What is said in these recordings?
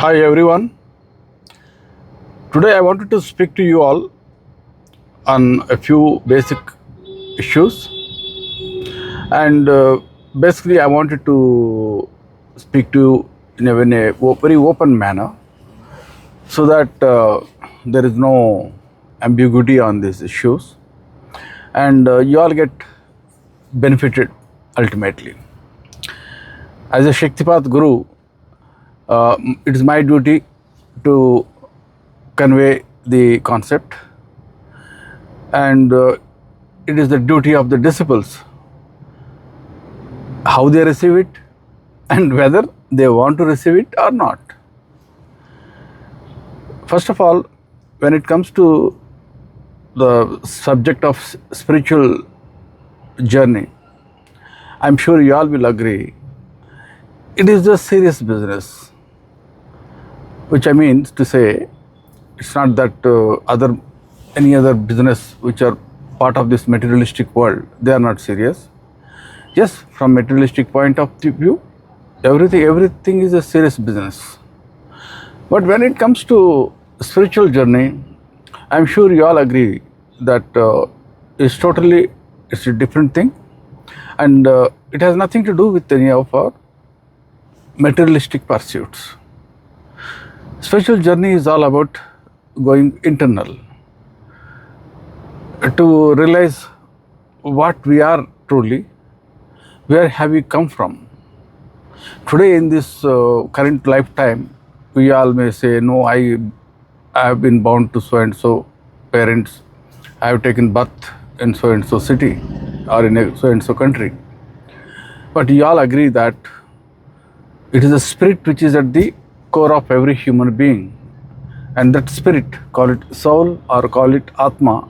Hi everyone. Today I wanted to speak to you all on a few basic issues, and basically I wanted to speak to you in a very open manner so that there is no ambiguity on these issues, and you all get benefited ultimately. As a Shaktipat Guru, it is my duty to convey the concept, and it is the duty of the disciples how they receive it and whether they want to receive it or not. First of all, when it comes to the subject of spiritual journey, I'm sure you all will agree it is a serious business, which I mean to say it's not that any other business which are part of this materialistic world, they are not serious. Yes, from materialistic point of view, everything is a serious business. But when it comes to spiritual journey, I'm sure you all agree that it's a different thing, and it has nothing to do with any of our materialistic pursuits. Spiritual journey is all about going internal to realize what we are truly, where have we come from. Today in this current lifetime, we all may say, no, I have been born to so and so parents, I have taken birth in so and so city or in a so and so country. But you all agree that it is a spirit which is at the core of every human being, and that spirit, call it soul or call it Atma,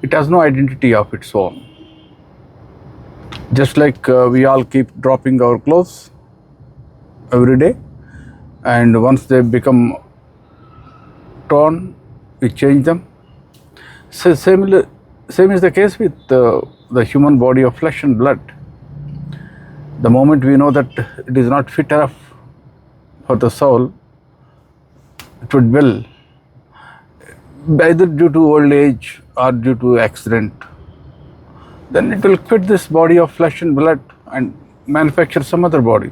it has no identity of its own. Just like we all keep dropping our clothes every day, and once they become torn, we change them. So same is the case with the human body of flesh and blood. The moment we know that it is not fit enough for the soul, it would will, either due to old age or due to accident, then it will quit this body of flesh and blood and manufacture some other body.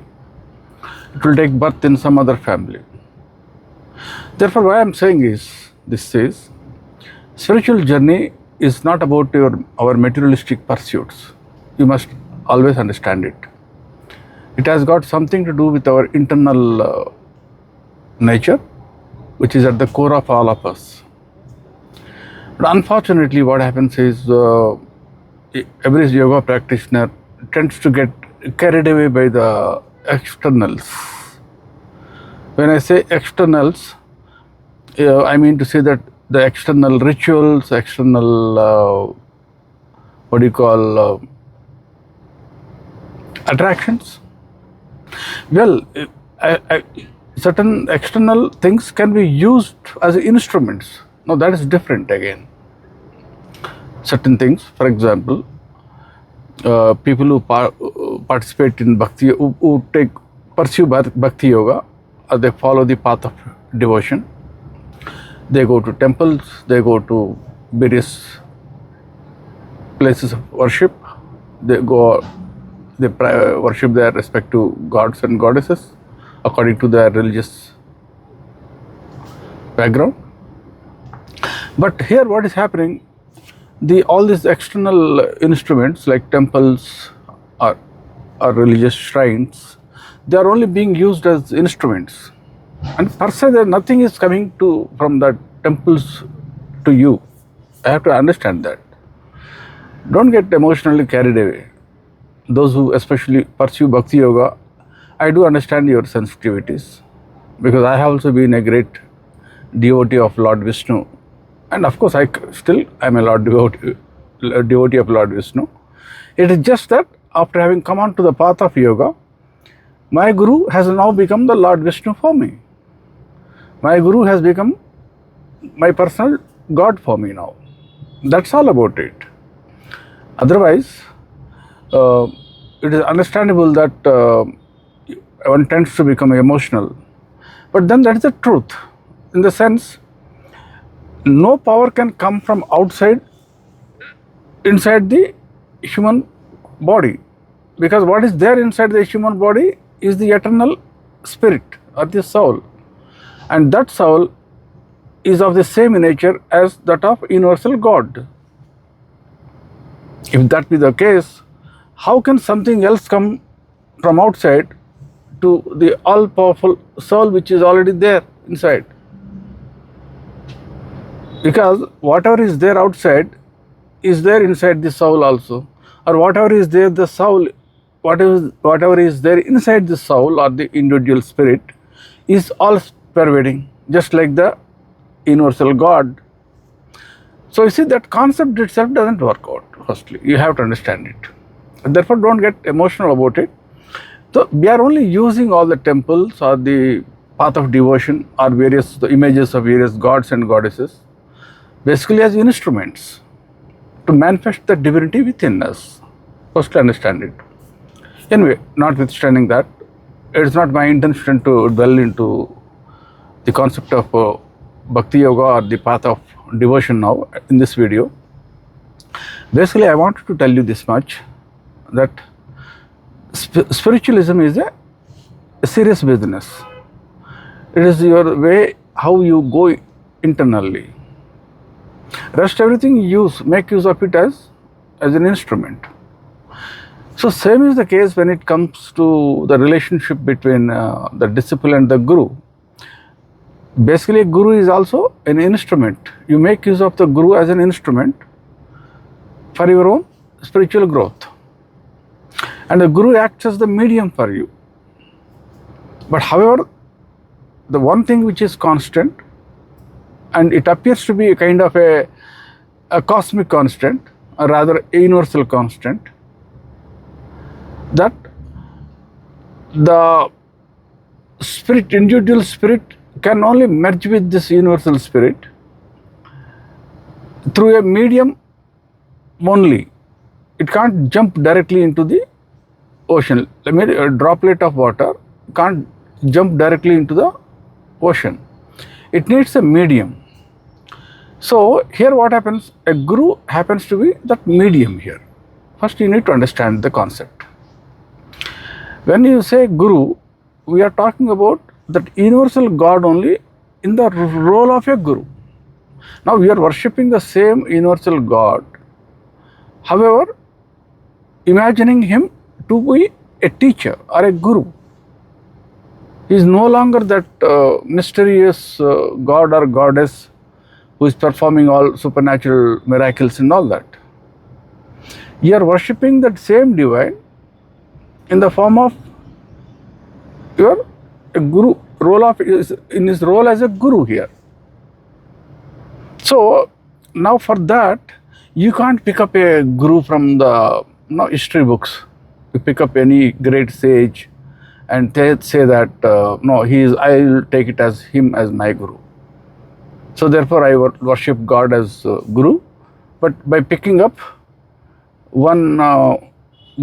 It will take birth in some other family. Therefore, what I am saying is, spiritual journey is not about our materialistic pursuits. You must always understand it. It has got something to do with our internal nature, which is at the core of all of us. But unfortunately, what happens is every yoga practitioner tends to get carried away by the externals. When I say externals, I mean to say that the external rituals, external attractions. Well, certain external things can be used as instruments. Now that is different again. Certain things, for example, people who participate in bhakti, who pursue bhakti yoga, they follow the path of devotion. They go to temples, they go to various places of worship. They worship their respective gods and goddesses according to their religious background. But here what is happening, all these external instruments like temples or religious shrines, they are only being used as instruments, and per se nothing is coming from the temples to you. I have to understand that. Don't get emotionally carried away. Those who especially pursue bhakti yoga, I do understand your sensitivities, because I have also been a great devotee of Lord Vishnu, and of course I am a devotee of Lord Vishnu. It is just that after having come on to the path of yoga, my Guru has now become the Lord Vishnu for me. My Guru has become my personal God for me now. That's all about it. Otherwise, it is understandable that one tends to become emotional But then that is the truth, in the sense no power can come from outside inside the human body, because what is there inside the human body is the eternal spirit or the soul, and that soul is of the same nature as that of universal God. If that be the case, how can something else come from outside to the all-powerful soul which is already there inside? Because whatever is there outside is there inside the soul also, or whatever is there the soul, whatever is there inside the soul or the individual spirit is all pervading, just like the universal God. So you see, that concept itself doesn't work out. Firstly, you have to understand it. Therefore, don't get emotional about it. So we are only using all the temples or the path of devotion or the images of various gods and goddesses basically as instruments to manifest the divinity within us. First, understand it. Anyway, notwithstanding that, it is not my intention to dwell into the concept of Bhakti Yoga or the path of devotion now in this video. Basically, I wanted to tell you this much, that spiritualism is a serious business. It is your way how you go internally. Rest everything make use of it as an instrument. So same is the case when it comes to the relationship between the disciple and the guru. Basically, guru is also an instrument. You make use of the guru as an instrument for your own spiritual growth, and the guru acts as the medium for you. But however, the one thing which is constant, and it appears to be a kind of a cosmic constant, or rather a universal constant, that the spirit, individual spirit, can only merge with this universal spirit through a medium only. It can't jump directly into the ocean. I mean, a droplet of water can't jump directly into the ocean. It needs a medium. So here what happens? A guru happens to be that medium here. First, you need to understand the concept. When you say guru, we are talking about that universal God only in the role of a guru. Now we are worshipping the same universal God. However, imagining him to be a teacher or a guru. He is no longer that mysterious God or goddess who is performing all supernatural miracles and all that. You are worshipping that same divine in the form of your a guru, in his role as a guru here. So now for that, you can't pick up a guru from the history books. You pick up any great sage and say that no, I will take it as him as my guru. So therefore, I worship God as guru. But by picking up one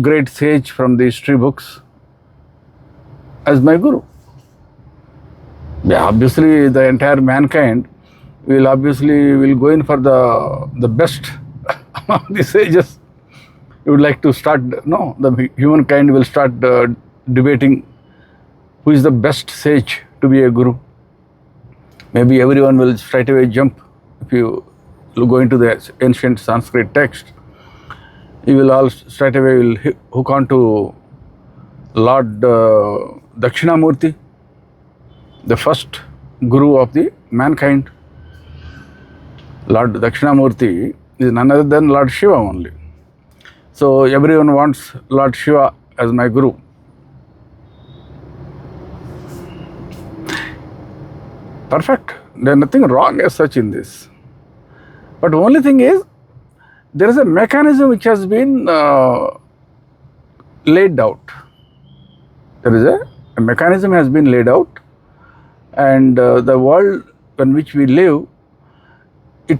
great sage from the history books as my guru, yeah, obviously the entire mankind will go in for the best among the sages. You would like to start, the humankind will start debating who is the best sage to be a guru. Maybe everyone will straight away jump. If you go into the ancient Sanskrit text, you will all straight away hook on to Lord Dakshinamurti, the first guru of the mankind. Lord Dakshinamurti is none other than Lord Shiva only. So everyone wants Lord Shiva as my guru. Perfect. There is nothing wrong as such in this. But the only thing is, there is a mechanism which has been laid out. There is a mechanism has been laid out, and the world in which we live, it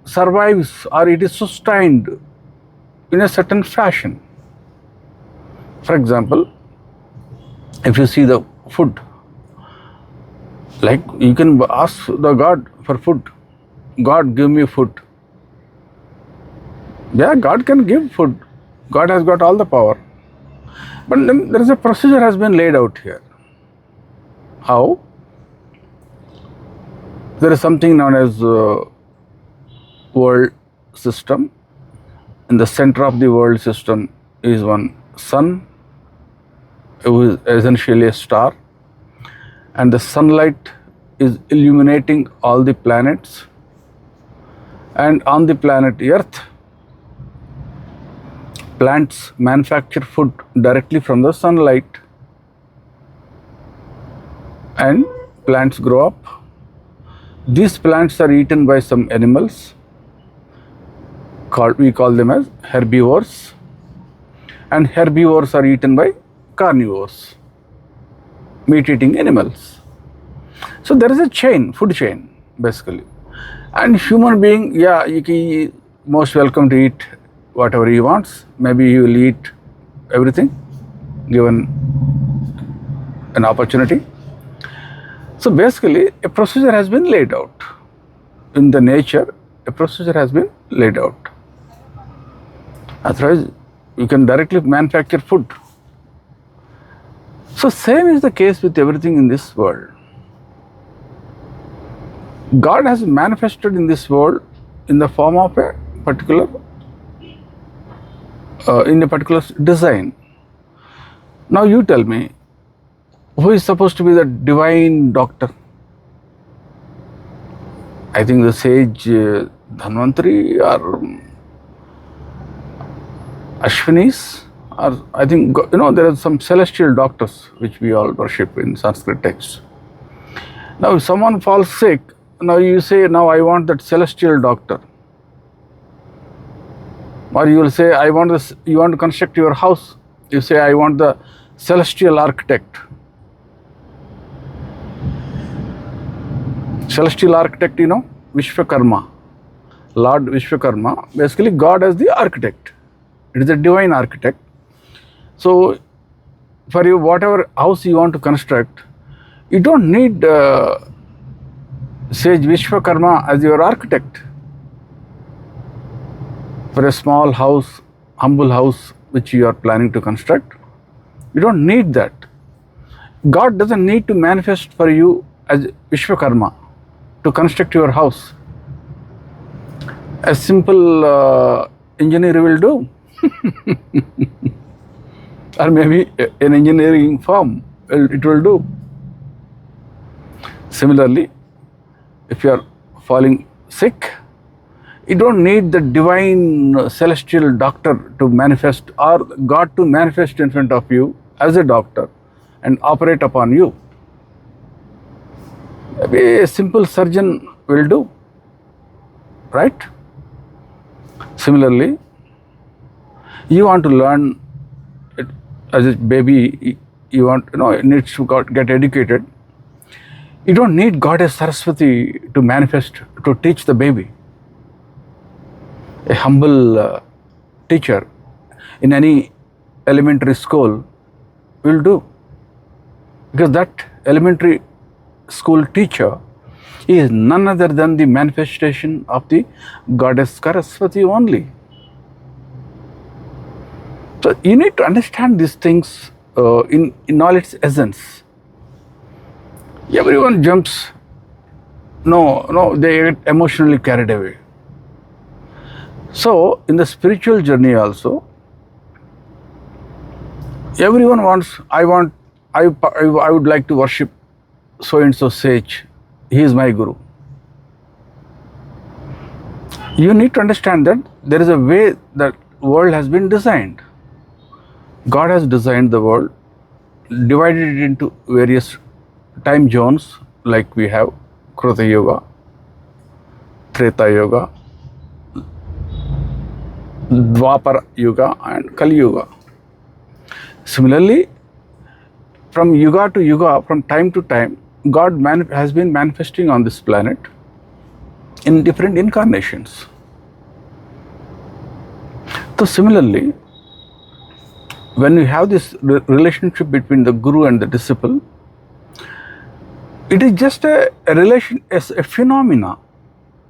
survives or it is sustained in a certain fashion. For example, if you see the food, Like you can ask the God for food. God, give me food. Yeah, God can give food. God has got all the power. But then there is a procedure has been laid out here. How? There is something known as world system. In the center of the world system is one sun, who is essentially a star, and the sunlight is illuminating all the planets. And on the planet Earth, plants manufacture food directly from the sunlight, and plants grow up. These plants are eaten by some animals, we call them as herbivores, and herbivores are eaten by carnivores, meat-eating animals. So there is a chain, food chain, basically. And human being, yeah, he is most welcome to eat whatever he wants. Maybe he will eat everything, given an opportunity. So basically, a procedure has been laid out. In the nature, a procedure has been laid out. Otherwise, you can directly manufacture food. So same is the case with everything in this world. God has manifested in this world in the form of a particular, in a particular design. Now you tell me, who is supposed to be the divine doctor? I think the sage Dhanvantari or Ashwinis, or I think, there are some celestial doctors which we all worship in Sanskrit texts. Now if someone falls sick, now you say, now I want that celestial doctor. Or you will say, I want this, you want to construct your house. You say, I want the celestial architect. Celestial architect, Vishwakarma. Lord Vishwakarma, basically God as the architect. It is a divine architect. So for you, whatever house you want to construct, you don't need sage Vishwakarma as your architect. For a small house, humble house which you are planning to construct, you don't need that. God doesn't need to manifest for you as Vishwakarma to construct your house. A simple engineer will do. Or maybe an engineering firm, it will do. Similarly, if you are falling sick, you don't need the divine celestial doctor to manifest, or God to manifest in front of you as a doctor and operate upon you. Maybe a simple surgeon will do, right? Similarly, you want to learn it as a baby, you want, it needs to get educated. You don't need Goddess Saraswati to manifest, to teach the baby. A humble teacher in any elementary school will do. Because that elementary school teacher is none other than the manifestation of the Goddess Saraswati only. So you need to understand these things in all its essence. Everyone jumps, they get emotionally carried away. So in the spiritual journey also, everyone wants, I would like to worship so and so sage, he is my guru. You need to understand that there is a way that world has been designed. God has designed the world, divided it into various time zones, like we have Kruta Yoga, Treta Yoga, Dwapara Yuga and Kali Yuga. Similarly, from Yuga to Yuga, from time to time, God has been manifesting on this planet in different incarnations. So similarly, when you have this relationship between the guru and the disciple, It is just a relation, a phenomena.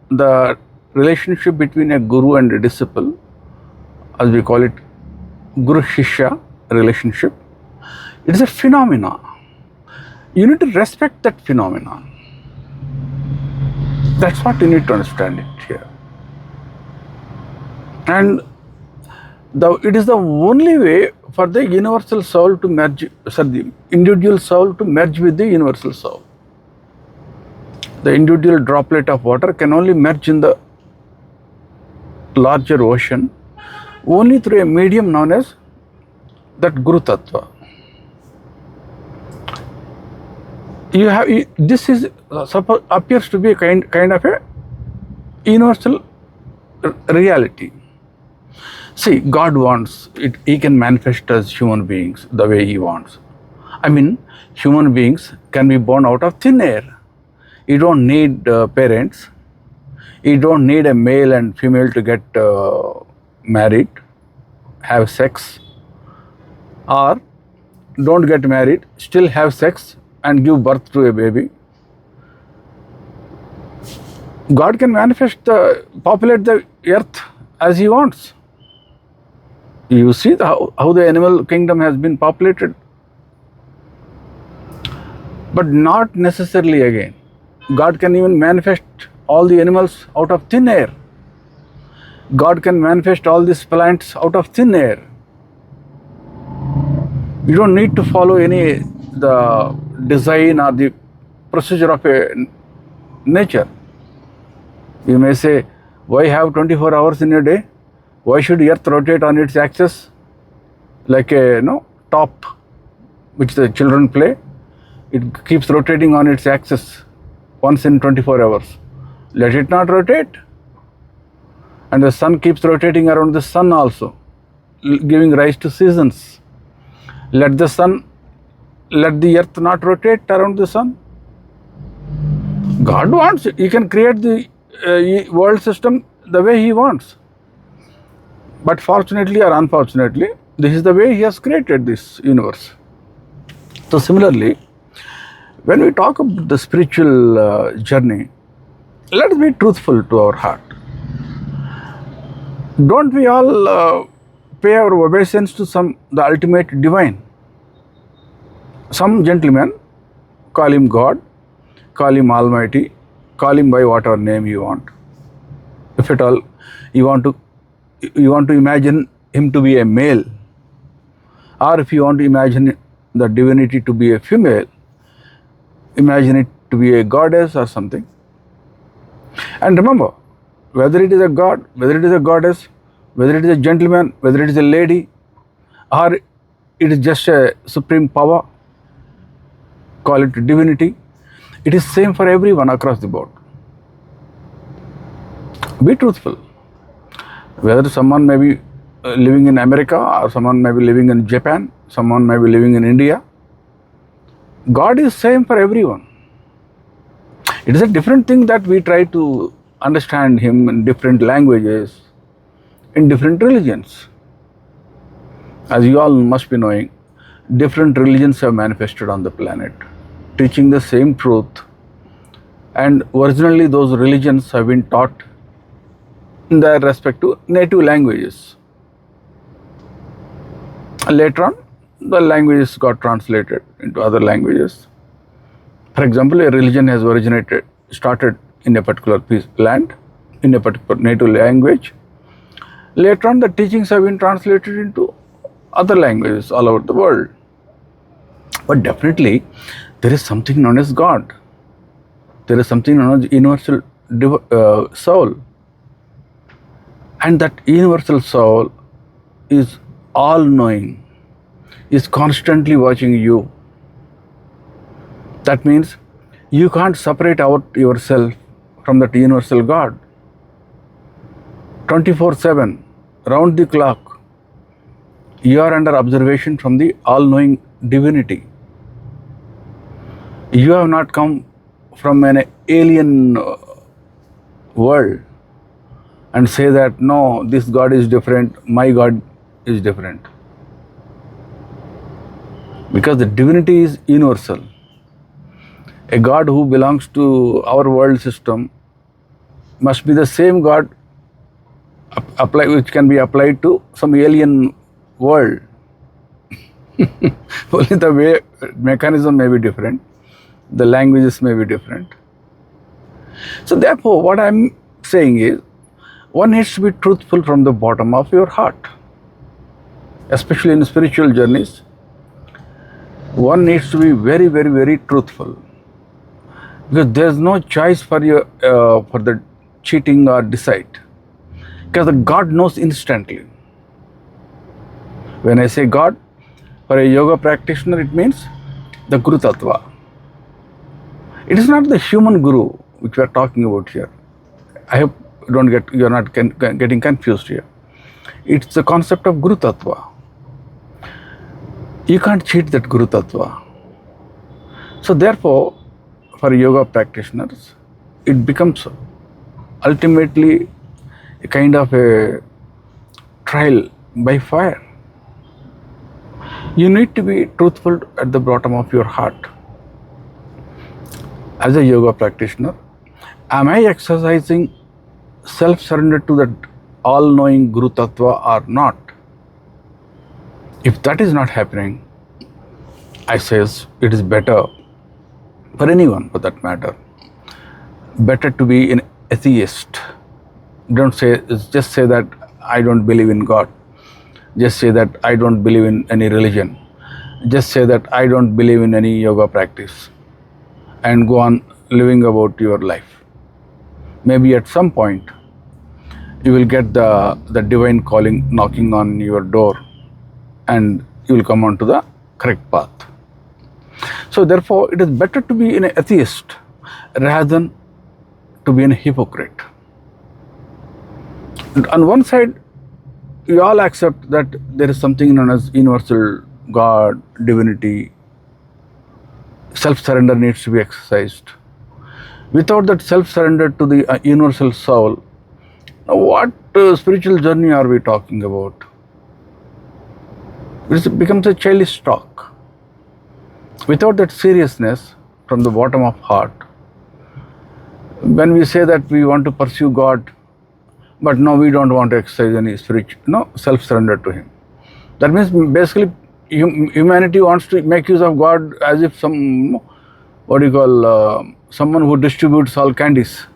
The relationship between a guru and a disciple, as we call it, guru shishya relationship, it is a phenomena. You need to respect that phenomena. That's what you need to understand it here. And it is the only way for the universal soul to merge, the individual soul to merge with the universal soul. The individual droplet of water can only merge in the larger ocean only through a medium known as that Guru Tattva. This is appears to be a kind of a universal reality. See, God wants it, He can manifest as human beings the way He wants. I mean, human beings can be born out of thin air. You don't need parents. You don't need a male and female to get married, have sex, or don't get married, still have sex and give birth to a baby. God can populate the earth as He wants. You see how the animal kingdom has been populated, but not necessarily again. God can even manifest all the animals out of thin air. God can manifest all these plants out of thin air. You don't need to follow the design or the procedure of a nature. You may say, why have 24 hours in a day? Why should earth rotate on its axis like a top which the children play? It keeps rotating on its axis once in 24 hours. Let it not rotate. And the sun keeps rotating around the sun also, giving rise to seasons. Let the earth not rotate around the sun. God wants, He can create the world system the way He wants. But fortunately or unfortunately, this is the way He has created this universe. So similarly, when we talk about the spiritual journey, let us be truthful to our heart. Don't we all pay our obeisance to the ultimate divine? Some gentlemen call Him God, call Him Almighty, call Him by whatever name you want. If at all you want to imagine Him to be a male, or if you want to imagine the divinity to be a female, imagine it to be a goddess or something. And remember, whether it is a god, whether it is a goddess, whether it is a gentleman, whether it is a lady, or it is just a supreme power, call it divinity, it is same for everyone across the board. Be truthful. Whether someone may be living in America, or someone may be living in Japan, someone may be living in India, God is same for everyone. It is a different thing that we try to understand Him in different languages, in different religions. As you all must be knowing, different religions have manifested on the planet, teaching the same truth. And originally those religions have been taught in their respective native languages. Later on, the languages got translated into other languages. For example, a religion has started in a particular land, in a particular native language. Later on, the teachings have been translated into other languages all over the world. But definitely, there is something known as God. There is something known as universal soul. And that universal soul is all-knowing, is constantly watching you. That means you can't separate out yourself from that universal God. 24/7, round the clock, you are under observation from the all-knowing divinity. You have not come from an alien world and say that, no, this God is different, my God is different. Because the divinity is universal. A God who belongs to our world system must be the same God which can be applied to some alien world. Only the way mechanism may be different, the languages may be different. So therefore, what I'm saying is, one needs to be truthful from the bottom of your heart. Especially in spiritual journeys, one needs to be very, very, very truthful. Because there's no choice for you for the cheating or deceit. Because the God knows instantly. When I say God, for a yoga practitioner, it means the Guru Tattva. It is not the human Guru which we are talking about here. I hope you are not getting confused here. It's the concept of Guru Tattva. You can't cheat that Guru Tattva. So therefore, for yoga practitioners, it becomes ultimately a kind of a trial by fire. You need to be truthful at the bottom of your heart. As a yoga practitioner, am I exercising self-surrender to that all-knowing Guru Tattva or not? If that is not happening, I says it is better for anyone for that matter, better to be an atheist. Just say that I don't believe in God. Just say that I don't believe in any religion. Just say that I don't believe in any yoga practice, and go on living about your life. Maybe at some point you will get the divine calling knocking on your door, and you will come onto the correct path. So therefore, it is better to be an atheist rather than to be a hypocrite. And on one side, we all accept that there is something known as universal God, divinity. Self-surrender needs to be exercised. Without that self-surrender to the universal soul, what spiritual journey are we talking about? It becomes a childish talk. Without that seriousness from the bottom of heart, when we say that we want to pursue God, but no, we don't want to exercise any self-surrender to Him. That means basically humanity wants to make use of God as if someone who distributes all candies.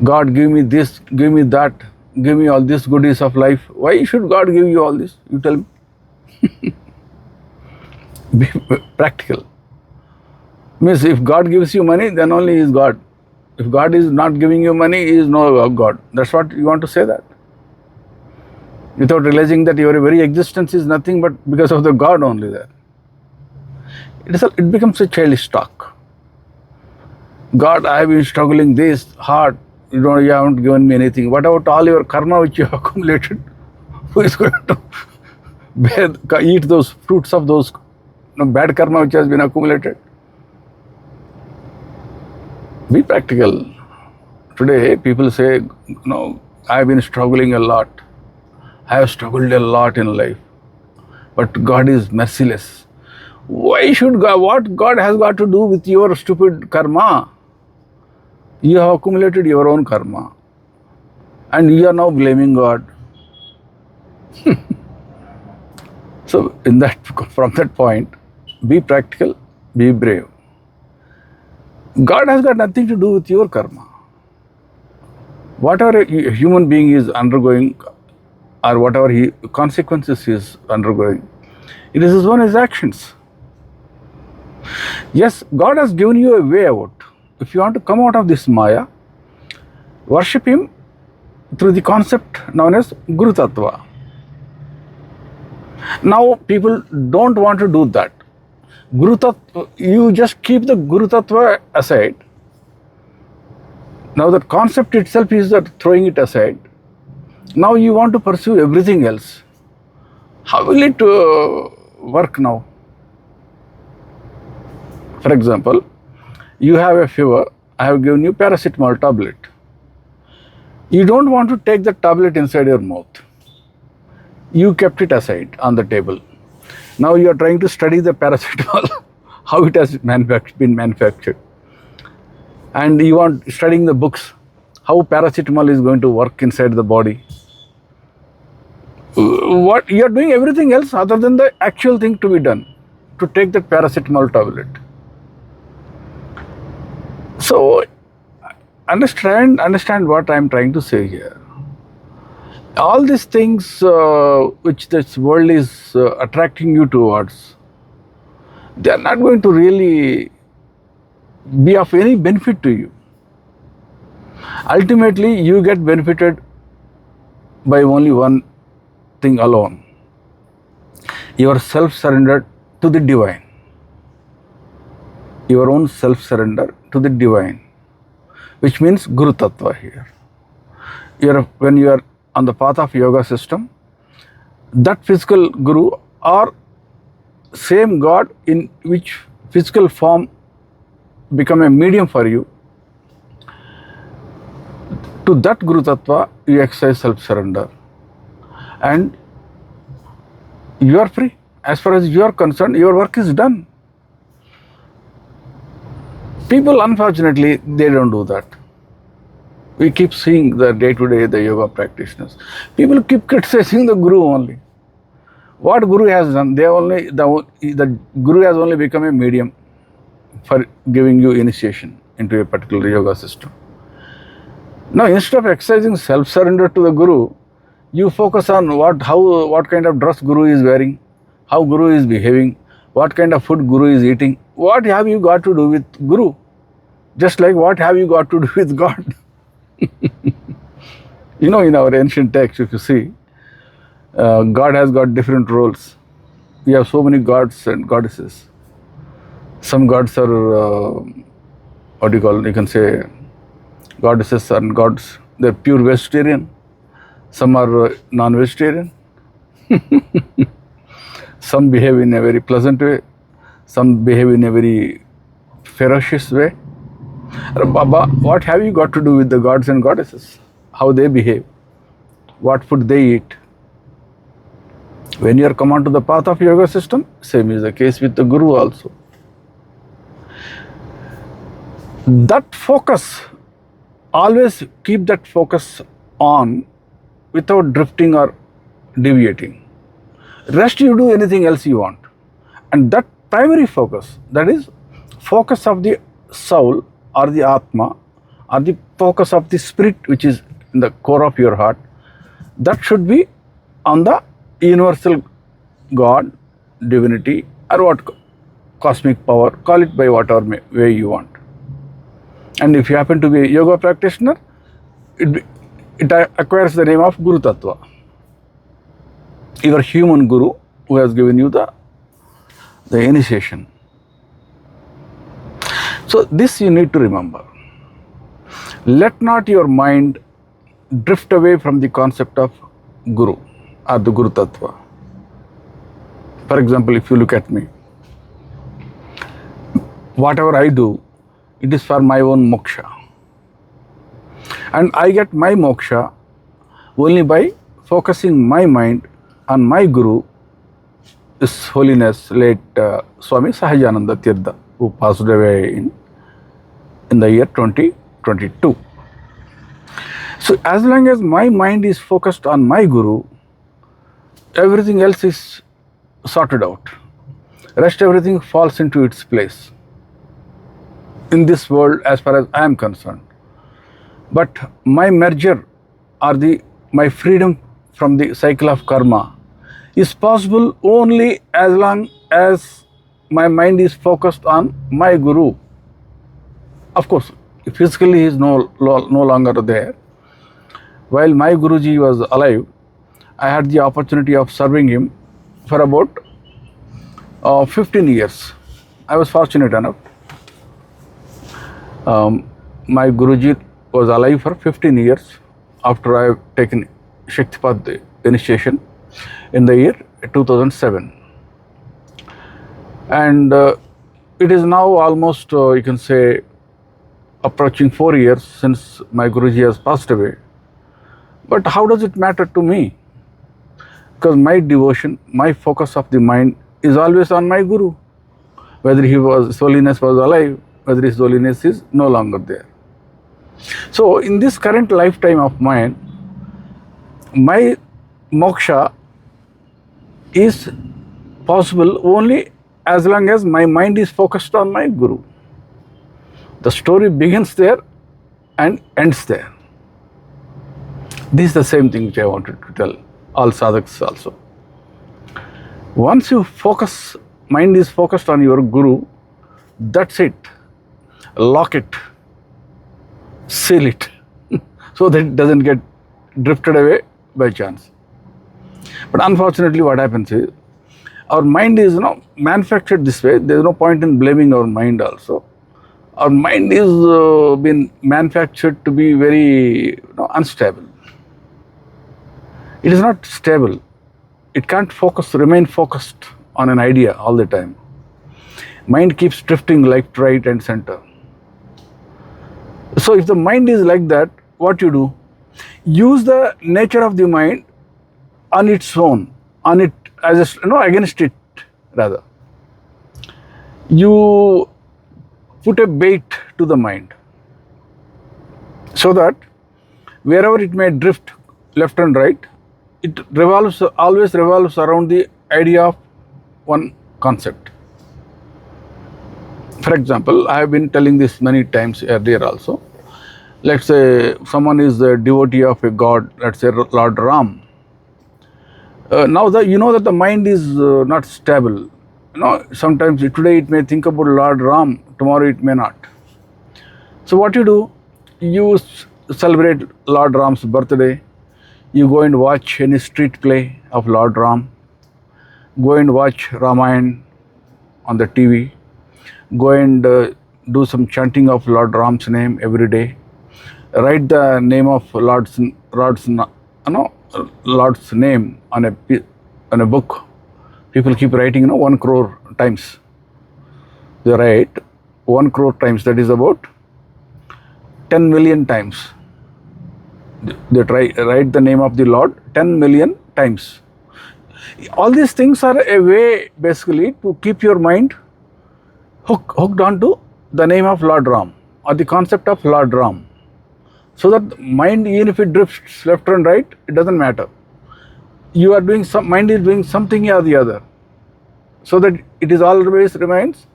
God, give me this, give me that, give me all these goodies of life. Why should God give you all this? You tell me. Be practical. Means if God gives you money, then only He is God. If God is not giving you money, He is no God. That's what you want to say that. Without realizing that your very existence is nothing but because of the God only there. It becomes a childish talk. God, I have been struggling this hard. You haven't given me anything. What about all your karma which you have accumulated? Who is going to eat those fruits of those bad karma which has been accumulated? Be practical. Today, people say, I have been struggling a lot. I have struggled a lot in life. But God is merciless. Why should God? What God has got to do with your stupid karma? You have accumulated your own karma. And you are now blaming God. So, from that point, be practical, be brave. God has got nothing to do with your karma. Whatever a human being is undergoing, or whatever consequences he is undergoing, it is his own actions. Yes, God has given you a way out. If you want to come out of this Maya, worship Him through the concept known as Guru Tattva. Now, people don't want to do that. Guru Tattva, you just keep the Guru Tattva aside. Now, that concept itself is that throwing it aside. Now, you want to pursue everything else. How will it work now? For example, you have a fever, I have given you paracetamol tablet. You don't want to take the tablet inside your mouth. You kept it aside on the table. Now you are trying to study the paracetamol. how it has been manufactured. And you want studying the books, how paracetamol is going to work inside the body. What you are doing everything else other than the actual thing to be done, to take that paracetamol tablet. So understand what I am trying to say here. All these things which this world is attracting you towards, they are not going to really be of any benefit to you. Ultimately, you get benefited by only one thing alone: your self-surrender to the divine. Your own self-surrender to the divine, which means Guru Tattva here. When you are on the path of yoga system, that physical Guru or same God in which physical form become a medium for you, to that Guru Tattva you exercise self-surrender and you are free. As far as you are concerned, your work is done. People, unfortunately, they don't do that. We keep seeing the day-to-day, the yoga practitioners. People keep criticizing the Guru only. What Guru has done? The Guru has only become a medium for giving you initiation into a particular yoga system. Now, instead of exercising self-surrender to the Guru, you focus on what kind of dress Guru is wearing, how Guru is behaving, what kind of food Guru is eating. What have you got to do with Guru? Just like what have you got to do with God? In our ancient texts, if you see, God has got different roles. We have so many gods and goddesses. Some gods are, you can say, goddesses and gods. They're pure vegetarian. Some are non-vegetarian. Some behave in a very pleasant way. Some behave in a very ferocious way. Baba, what have you got to do with the gods and goddesses? How they behave? What food they eat? When you are come onto the path of yoga system, same is the case with the Guru also. That focus, always keep that focus on without drifting or deviating. Rest you do anything else you want. And that primary focus, that is focus of the soul or the Atma or the focus of the spirit which is in the core of your heart, that should be on the universal God, divinity, or what cosmic power, call it by whatever way you want. And if you happen to be a yoga practitioner, it acquires the name of Guru Tattva. Your human Guru who has given you the initiation. So this you need to remember. Let not your mind drift away from the concept of Guru or the Guru Tattva. For example, if you look at me, whatever I do, it is for my own moksha. And I get my moksha only by focusing my mind on my Guru, His Holiness late Swami Sahajananda Tirtha, who passed away in the year 2022. So as long as my mind is focused on my Guru, everything else is sorted out. Rest everything falls into its place in this world as far as I am concerned. But my merger or my freedom from the cycle of karma is possible only as long as my mind is focused on my Guru. Of course, physically he is no longer there. While my Guruji was alive, I had the opportunity of serving him for about 15 years. I was fortunate enough. My Guruji was alive for 15 years after I have taken Shaktipat initiation in the year 2007. And it is now almost, you can say, approaching 4 years since my Guruji has passed away. But how does it matter to me? Because my devotion, my focus of the mind is always on my Guru. whether his holiness was alive, whether his holiness is no longer there. So in this current lifetime of mine, my moksha is possible only as long as my mind is focused on my Guru. The story begins there and ends there. This is the same thing which I wanted to tell all sadhaks also. Once you focus, mind is focused on your Guru, that's it. Lock it, seal it, so that it doesn't get drifted away by chance. But unfortunately, what happens is, our mind is manufactured this way. There is no point in blaming our mind also. Our mind is been manufactured to be very unstable. It is not stable. It can't focus, remain focused on an idea all the time. Mind keeps drifting left, right, and center. So if the mind is like that, what you do? Use the nature of the mind on its own, on it as against it rather. You put a bait to the mind so that wherever it may drift left and right, it always revolves around the idea of one concept. For example, I have been telling this many times earlier also. Let's say someone is a devotee of a god, let's say Lord Ram. Now that the mind is not stable. Sometimes today it may think about Lord Ram, tomorrow it may not. So what you do? You celebrate Lord Ram's birthday. You go and watch any street play of Lord Ram. Go and watch Ramayana on the TV. Go and do some chanting of Lord Ram's name every day. Write the name of Lord's name on a book. People keep writing 1 crore times. They write 1 crore times. That is about 10 million times. They write the name of the Lord 10 million times. All these things are a way basically to keep your mind hooked onto the name of Lord Ram or the concept of Lord Ram. So that mind, even if it drifts left and right, it doesn't matter. You are doing mind is doing something or the other. So that it is always remains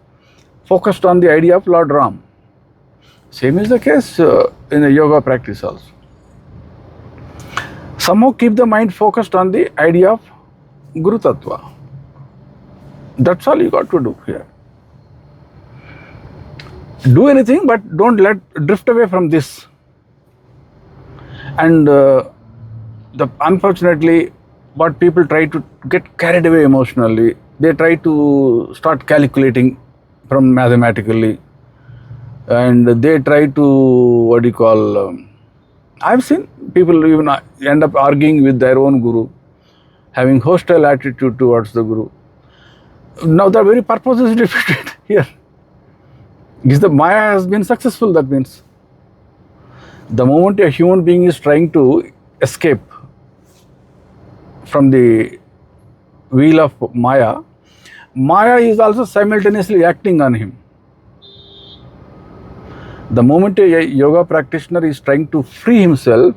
focused on the idea of Lord Ram. Same is the case in the yoga practice also. Somehow keep the mind focused on the idea of Guru Tattva. That's all you got to do here. Do anything, but don't drift away from this. And unfortunately, what people try to get carried away emotionally, they try to start calculating from mathematically, and they try to I've seen people even end up arguing with their own guru, having hostile attitude towards the guru. Now the very purpose is defeated here. If the Maya has been successful, that means the moment a human being is trying to escape from the wheel of Maya, Maya is also simultaneously acting on him. The moment a yoga practitioner is trying to free himself,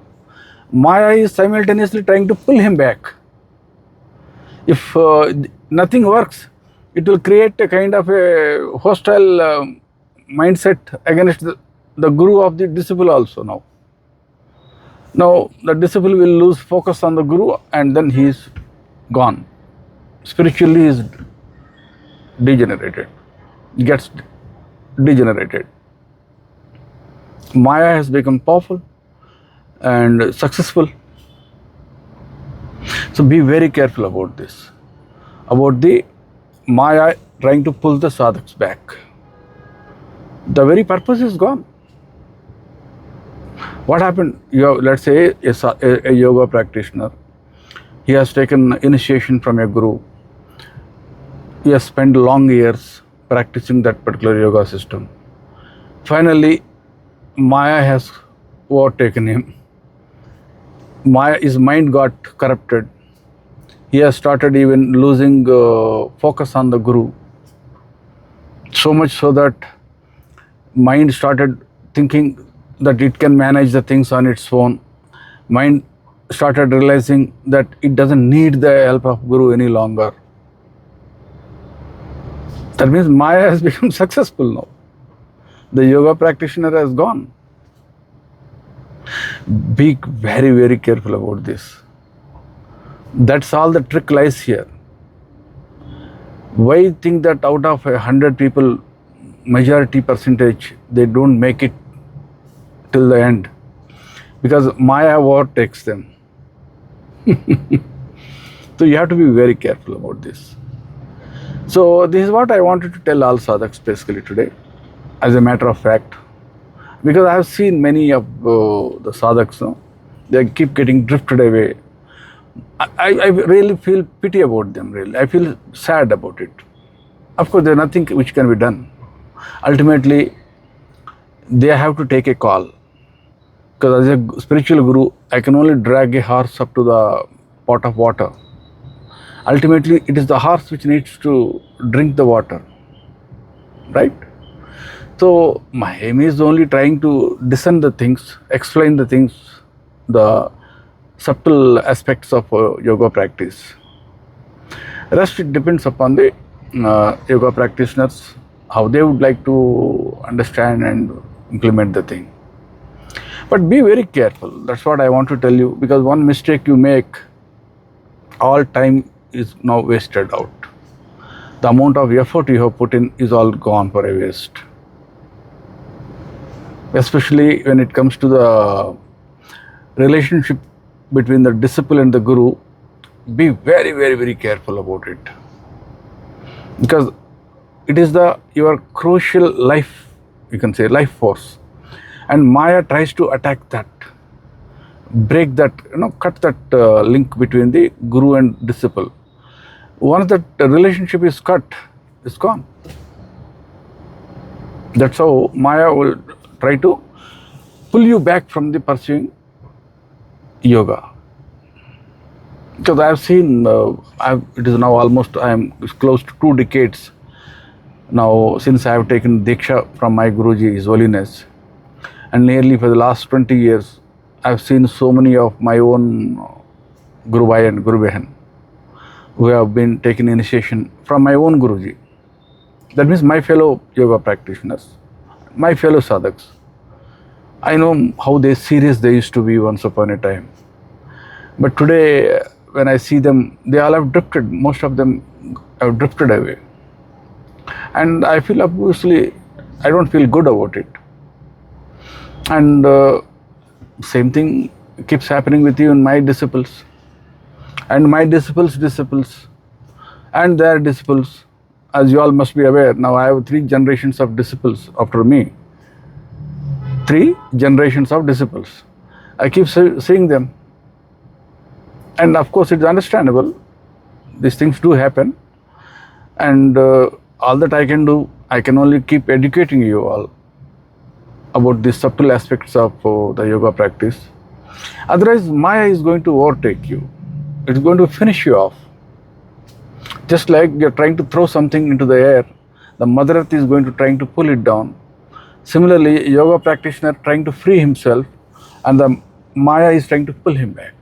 Maya is simultaneously trying to pull him back. If nothing works, it will create a kind of a hostile mindset against the guru of the disciple also now. Now the disciple will lose focus on the guru and then he is gone. Spiritually he is degenerated, gets degenerated. Maya has become powerful and successful. So be very careful about this, about the Maya trying to pull the sadhaks back. The very purpose is gone. What happened? Let's say a yoga practitioner, he has taken initiation from a guru. He has spent long years practicing that particular yoga system. Finally, Maya has overtaken him. His mind got corrupted. He has started even losing focus on the guru. So much so that mind started thinking that it can manage the things on its own. Mind started realizing that it doesn't need the help of Guru any longer. That means Maya has become successful now. The yoga practitioner has gone. Be very, very careful about this. That's all the trick lies here. Why think that out of 100 people, majority percentage, they don't make it till the end? Because Maya overtakes them. So you have to be very careful about this. So this is what I wanted to tell all sadhaks basically today, as a matter of fact. Because I have seen many of the sadhaks, they keep getting drifted away. I really feel pity about them, really. I feel sad about it. Of course, there's nothing which can be done. Ultimately, they have to take a call. Because as a spiritual guru, I can only drag a horse up to the pot of water. Ultimately, it is the horse which needs to drink the water. Right? So, my aim is only trying to discern the things, explain the things, the subtle aspects of yoga practice. Rest, it depends upon the yoga practitioners, how they would like to understand and implement the thing. But be very careful. That's what I want to tell you, because one mistake you make, all time is now wasted out. The amount of effort you have put in is all gone for a waste. Especially when it comes to the relationship between the disciple and the guru, be very, very, very careful about it. Because it is your crucial life, you can say, life force. And Maya tries to attack that, break that, cut that link between the guru and disciple. Once that relationship is cut, it's gone. That's how Maya will try to pull you back from the pursuing yoga. Because I have seen, it is now almost, I am close to 2 decades now since I have taken Diksha from my Guruji, His Holiness. And nearly for the last 20 years, I have seen so many of my own Guru Bhai and Guru Behan who have been taken initiation from my own Guruji. That means my fellow yoga practitioners, my fellow sadhaks. I know how serious they used to be once upon a time. But today, when I see them, they all have drifted. Most of them have drifted away. And I feel, obviously, I don't feel good about it. And same thing keeps happening with you and my disciples. And my disciples' disciples. And their disciples. As you all must be aware, now I have 3 generations of disciples after me. 3 generations of disciples. I keep seeing them. And of course, it's understandable. These things do happen. And all that I can do, I can only keep educating you all about the subtle aspects of the yoga practice. Otherwise, Maya is going to overtake you. It's going to finish you off. Just like you're trying to throw something into the air, the Mother Earth is going to trying to pull it down. Similarly, a yoga practitioner trying to free himself, and the Maya is trying to pull him back.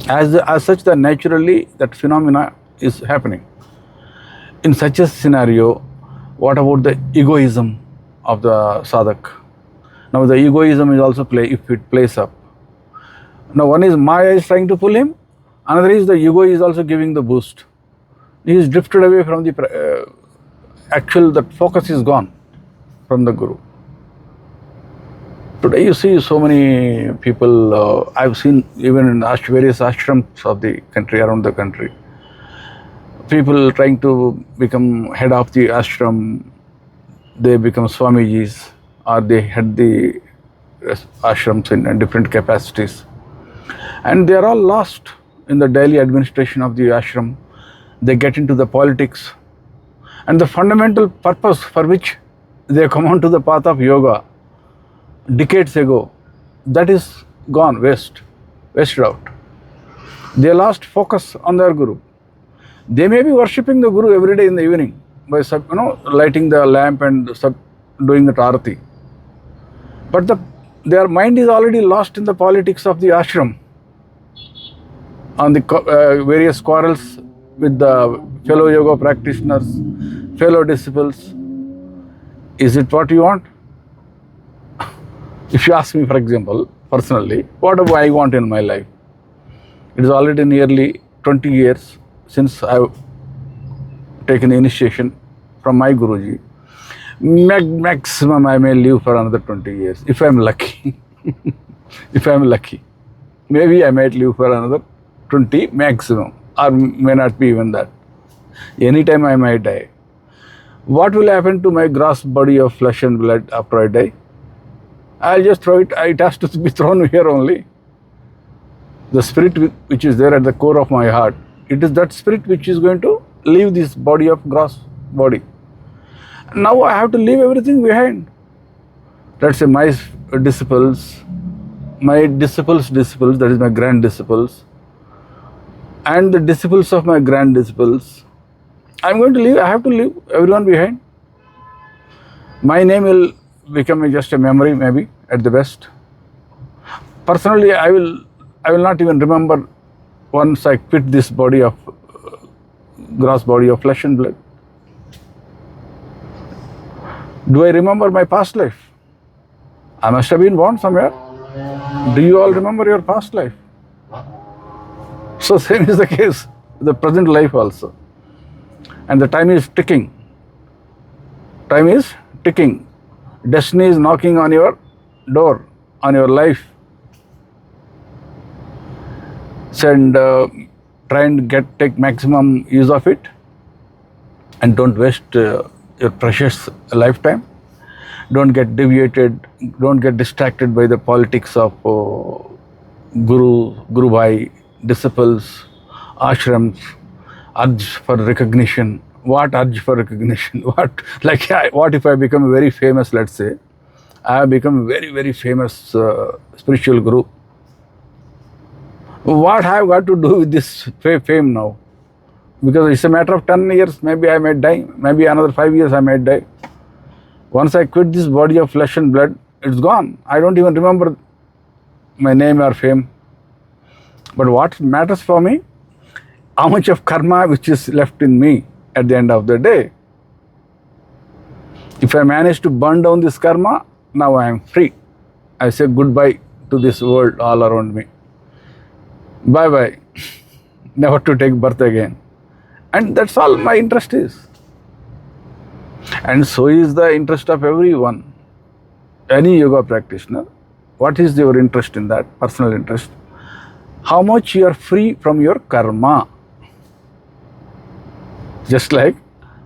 As such, naturally that phenomena is happening. In such a scenario, what about the egoism of the sadhak? Now the egoism is also if it plays up. Now one is Maya is trying to pull him, another is the ego is also giving the boost. He is drifted away from the that focus is gone from the Guru. Today you see so many people, I've seen even in various ashrams of the country, around the country, people trying to become head of the ashram, they become Swamijis, or they head the ashrams in different capacities. And they are all lost in the daily administration of the ashram. They get into the politics. And the fundamental purpose for which they come onto the path of yoga decades ago, that is gone, wasted out. They lost focus on their Guru. They may be worshipping the Guru every day in the evening, by lighting the lamp and doing the arati. But their mind is already lost in the politics of the ashram, on the various quarrels with the fellow yoga practitioners, fellow disciples. Is it what you want? If you ask me, for example, personally, what do I want in my life? It is already nearly 20 years since I have taken initiation from my Guruji. Maximum I may live for another 20 years, if I am lucky. If I am lucky. Maybe I might live for another 20 maximum, or may not be even that. Anytime I might die. What will happen to my gross body of flesh and blood after I die? I'll just throw it. It has to be thrown here only. The spirit which is there at the core of my heart, it is that spirit which is going to leave this body of gross body. Now I have to leave everything behind. Let's say my disciples, disciples, that is my grand disciples, and the disciples of my grand disciples. I'm going to leave, I have to leave everyone behind. My name will become just a memory, maybe, at the best. Personally, I will not even remember once I quit this body of, gross body of flesh and blood. Do I remember my past life? I must have been born somewhere. Do you all remember your past life? So same is the case with the present life also. And the time is ticking. Time is ticking. Destiny is knocking on your door, on your life. And try and take maximum use of it, and don't waste your precious lifetime. Don't get deviated, don't get distracted by the politics of Guru Bhai, disciples, ashrams, urge for recognition. What urge for recognition? What if I become very famous, let's say. I have become a very, very famous spiritual guru. What have I got to do with this fame now? Because it's a matter of 10 years, maybe I might die. Maybe another 5 years I might die. Once I quit this body of flesh and blood, it's gone. I don't even remember my name or fame. But what matters for me, how much of karma which is left in me at the end of the day. If I manage to burn down this karma, now I am free. I say goodbye to this world all around me. Bye-bye. Never to take birth again. And that's all my interest is. And so is the interest of everyone. Any yoga practitioner. What is your interest in that? Personal interest. How much you are free from your karma. Just like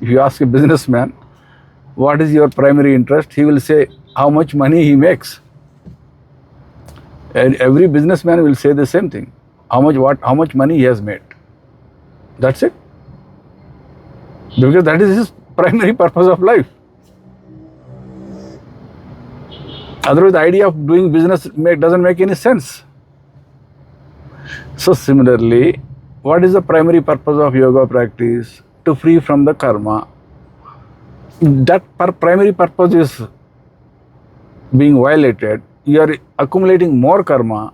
if you ask a businessman, what is your primary interest? He will say how much money he makes. And every businessman will say the same thing. How much money he has made. That's it. Because that is his primary purpose of life. Otherwise, the idea of doing business doesn't make any sense. So similarly, what is the primary purpose of yoga practice? To free from the karma. That primary purpose is being violated. You are accumulating more karma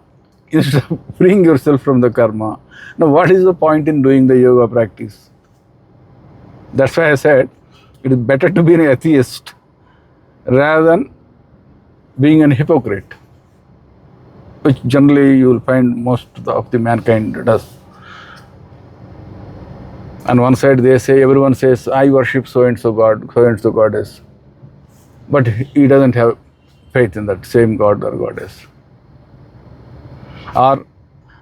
instead of freeing yourself from the karma. Now, what is the point in doing the yoga practice? That's why I said it is better to be an atheist rather than being an hypocrite, which generally you will find most of the mankind does. On one side they say, everyone says, I worship so and so God, so and so goddess. But he doesn't have faith in that same God or goddess. Or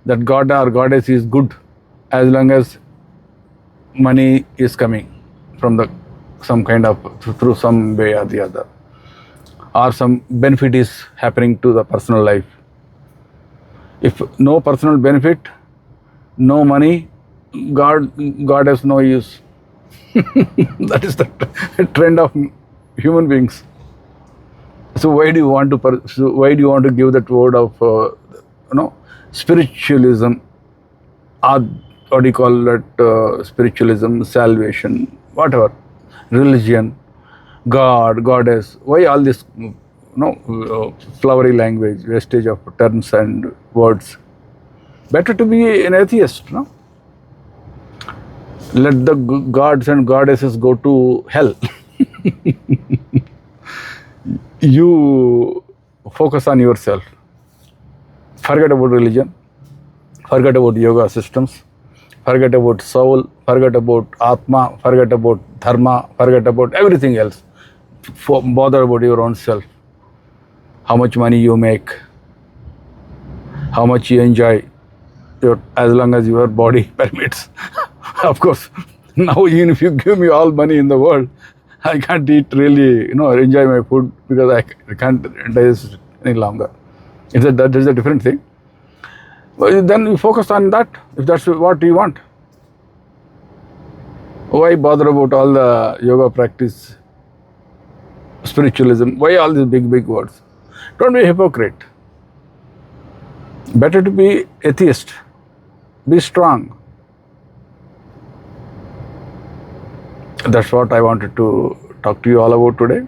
that God or goddess is good as long as money is coming from some kind of, through some way or the other. Or some benefit is happening to the personal life. If no personal benefit, no money, God has no use. That is the trend of human beings. So why do you want to give that word of spiritualism, or what do you call that, spiritualism, salvation, whatever. religion, God, goddess. Why all this, flowery language, wastage of terms and words? Better to be an atheist, no? Let the gods and goddesses go to hell. You focus on yourself. Forget about religion. Forget about yoga systems. Forget about soul. Forget about Atma. Forget about Dharma. Forget about everything else. Bother about your own self. How much money you make. How much you enjoy. As long as your body permits. Of course, now even if you give me all money in the world, I can't eat really, enjoy my food because I can't digest it any longer. That is a different thing. But then you focus on that, if that's what you want. Why bother about all the yoga practice, spiritualism? Why all these big, big words? Don't be a hypocrite. Better to be atheist. Be strong. That's what I wanted to talk to you all about today.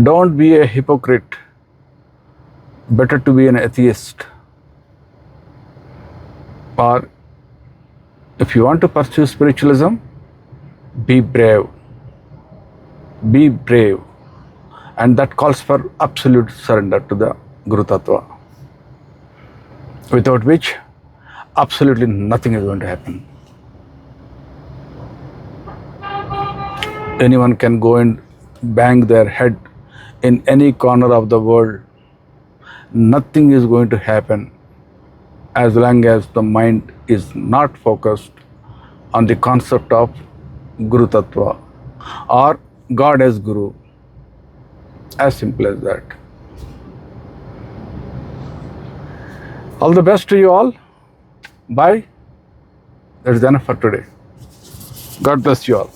Don't be a hypocrite. Better to be an atheist. Or if you want to pursue spiritualism, be brave. Be brave. And that calls for absolute surrender to the Guru Tattva, without which absolutely nothing is going to happen. Anyone can go and bang their head in any corner of the world. Nothing is going to happen as long as the mind is not focused on the concept of Guru Tattva or God as Guru. As simple as that. All the best to you all. Bye. That is enough for today. God bless you all.